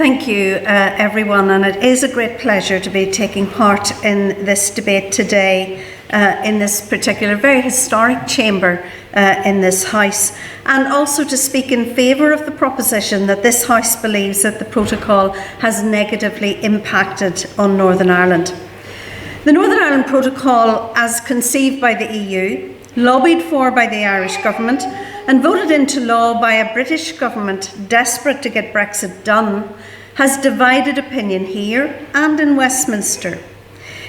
Thank you, everyone, and it is a great pleasure to be taking part in this debate today in this particular very historic chamber in this House, and also to speak in favour of the proposition that this House believes that the protocol has negatively impacted on Northern Ireland. The Northern Ireland Protocol, as conceived by the EU, lobbied for by the Irish government and voted into law by a British government desperate to get Brexit done, has divided opinion here and in Westminster.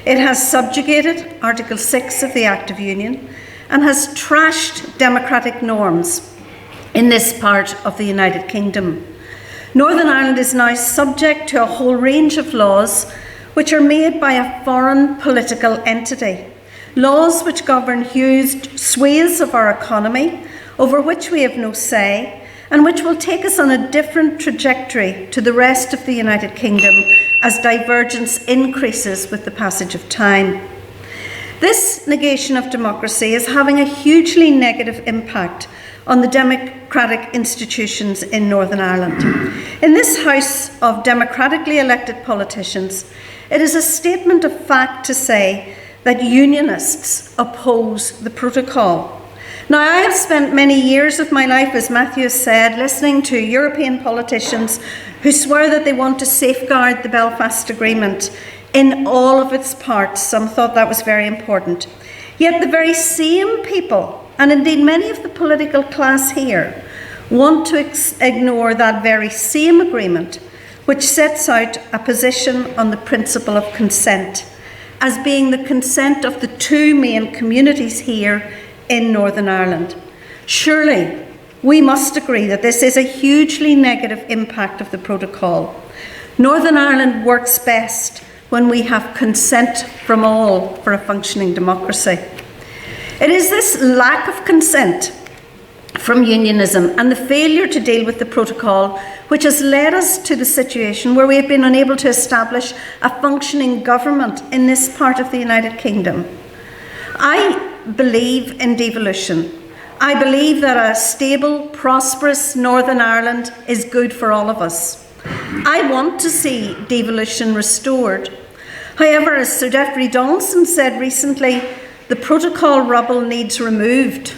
It has subjugated Article 6 of the Act of Union and has trashed democratic norms in this part of the United Kingdom. Northern Ireland is now subject to a whole range of laws which are made by a foreign political entity. Laws which govern huge swathes of our economy, over which we have no say, and which will take us on a different trajectory to the rest of the United Kingdom as divergence increases with the passage of time. This negation of democracy is having a hugely negative impact on the democratic institutions in Northern Ireland. In this House of democratically elected politicians, it is a statement of fact to say that Unionists oppose the protocol. Now, I have spent many years of my life, as Matthew has said, listening to European politicians who swear that they want to safeguard the Belfast Agreement in all of its parts. Some thought that was very important. Yet the very same people, and indeed many of the political class here, want to ignore that very same agreement, which sets out a position on the principle of consent, as being the consent of the two main communities here in Northern Ireland. Surely, we must agree that this is a hugely negative impact of the protocol. Northern Ireland works best when we have consent from all for a functioning democracy. It is this lack of consent from unionism and the failure to deal with the protocol which has led us to the situation where we have been unable to establish a functioning government in this part of the United Kingdom. I believe in devolution. I believe that a stable, prosperous Northern Ireland is good for all of us. I want to see devolution restored. However, as Sir Geoffrey Donaldson said recently, the protocol rubble needs removed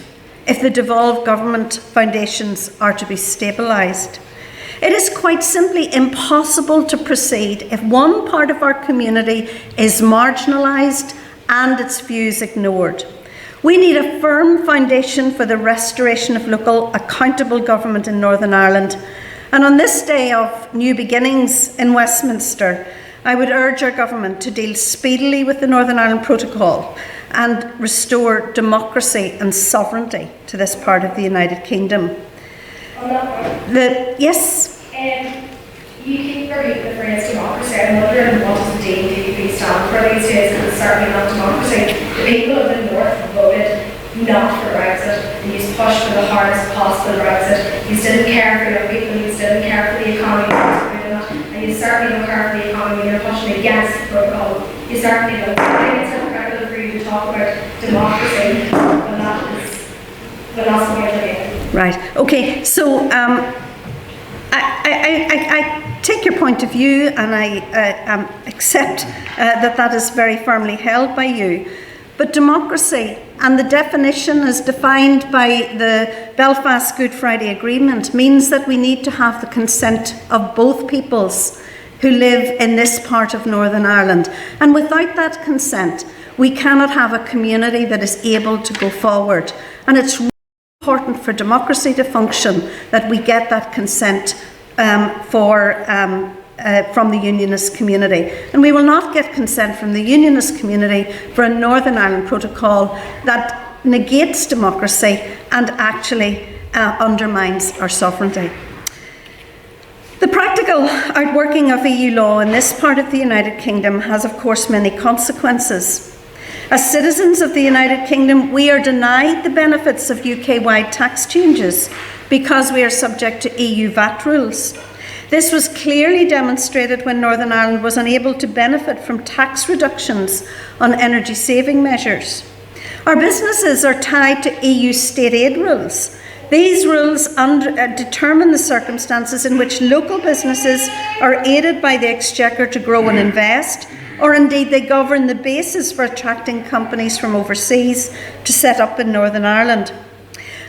if the devolved government foundations are to be stabilised. It is quite simply impossible to proceed if one part of our community is marginalised and its views ignored. We need a firm foundation for the restoration of local accountable government in Northern Ireland. And on this day of new beginnings in Westminster, I would urge our government to deal speedily with the Northern Ireland Protocol and restore democracy and sovereignty to this part of the United Kingdom. Yes? You keep repeating the phrase democracy. I'm wondering what does the DUP stand for these days, because it's certainly not democracy. The people of the North voted not for Brexit, and you pushed for the hardest possible Brexit. You didn't care for your people, you didn't care for the economy, and you certainly don't care for the economy. You're pushing against the protocol. You certainly don't. I think it's hypocritical for you to talk about democracy when that is philosophy of the game. Right. Okay. So I take your point of view, and I accept that is very firmly held by you. But democracy, and the definition as defined by the Belfast Good Friday Agreement, means that we need to have the consent of both peoples who live in this part of Northern Ireland. And without that consent, we cannot have a community that is able to go forward. And it's really important for democracy to function that we get that consent from the Unionist community. And we will not get consent from the Unionist community for a Northern Ireland protocol that negates democracy and actually undermines our sovereignty. The practical outworking of EU law in this part of the United Kingdom has, of course, many consequences. As citizens of the United Kingdom, we are denied the benefits of UK-wide tax changes because we are subject to EU VAT rules. This was clearly demonstrated when Northern Ireland was unable to benefit from tax reductions on energy-saving measures. Our businesses are tied to EU state aid rules These rules determine the circumstances in which local businesses are aided by the Exchequer to grow and invest, or indeed they govern the basis for attracting companies from overseas to set up in Northern Ireland.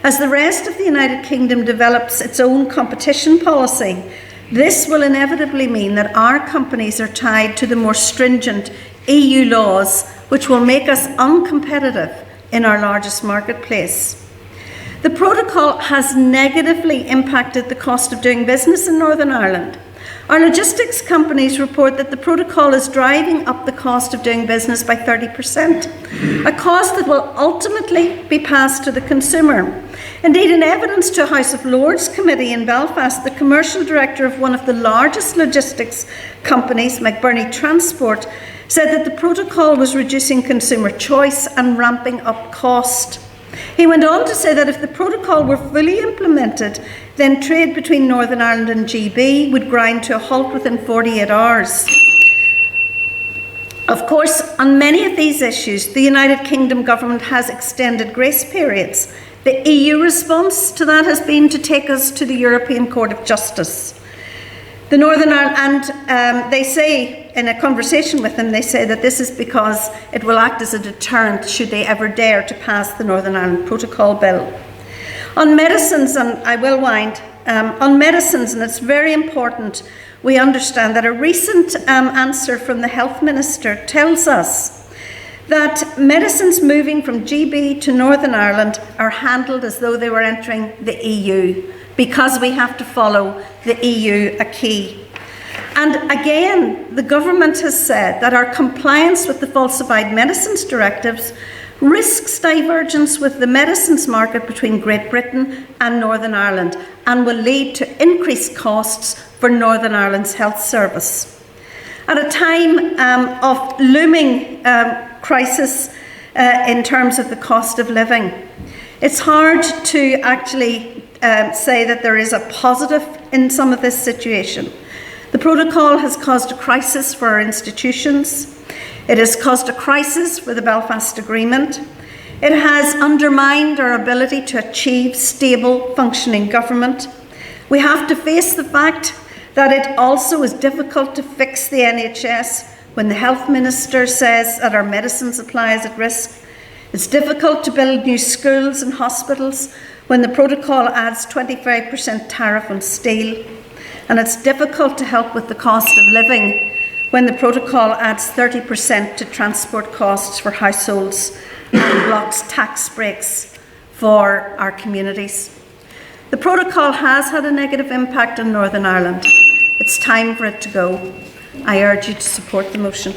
As the rest of the United Kingdom develops its own competition policy, this will inevitably mean that our companies are tied to the more stringent EU laws, which will make us uncompetitive in our largest marketplace. The protocol has negatively impacted the cost of doing business in Northern Ireland. Our logistics companies report that the protocol is driving up the cost of doing business by 30%, a cost that will ultimately be passed to the consumer. Indeed, in evidence to a House of Lords committee in Belfast, the commercial director of one of the largest logistics companies, McBurney Transport, said that the protocol was reducing consumer choice and ramping up cost. He went on to say that if the protocol were fully implemented, then trade between Northern Ireland and GB would grind to a halt within 48 hours. Of course, on many of these issues, the United Kingdom government has extended grace periods. The EU response to that has been to take us to the European Court of Justice. The Northern Ireland, and they say, in a conversation with them, they say that this is because it will act as a deterrent should they ever dare to pass the Northern Ireland Protocol Bill. On medicines, and I will wind, on medicines, and it's very important we understand that a recent answer from the Health Minister tells us that medicines moving from GB to Northern Ireland are handled as though they were entering the EU, because we have to follow the EU acquis. And again, the government has said that our compliance with the Falsified Medicines Directives risks divergence with the medicines market between Great Britain and Northern Ireland and will lead to increased costs for Northern Ireland's health service. At a time of looming crisis in terms of the cost of living, it's hard to actually say that there is a positive in some of this situation. The protocol has caused a crisis for our institutions. It has caused a crisis for the Belfast Agreement. It has undermined our ability to achieve stable, functioning government. We have to face the fact that it also is difficult to fix the NHS when the Health Minister says that our medicine supply is at risk. It's difficult to build new schools and hospitals when the protocol adds 25% tariff on steel. And it's difficult to help with the cost of living when the protocol adds 30% to transport costs for households and blocks tax breaks for our communities. The protocol has had a negative impact on Northern Ireland. It's time for it to go. I urge you to support the motion.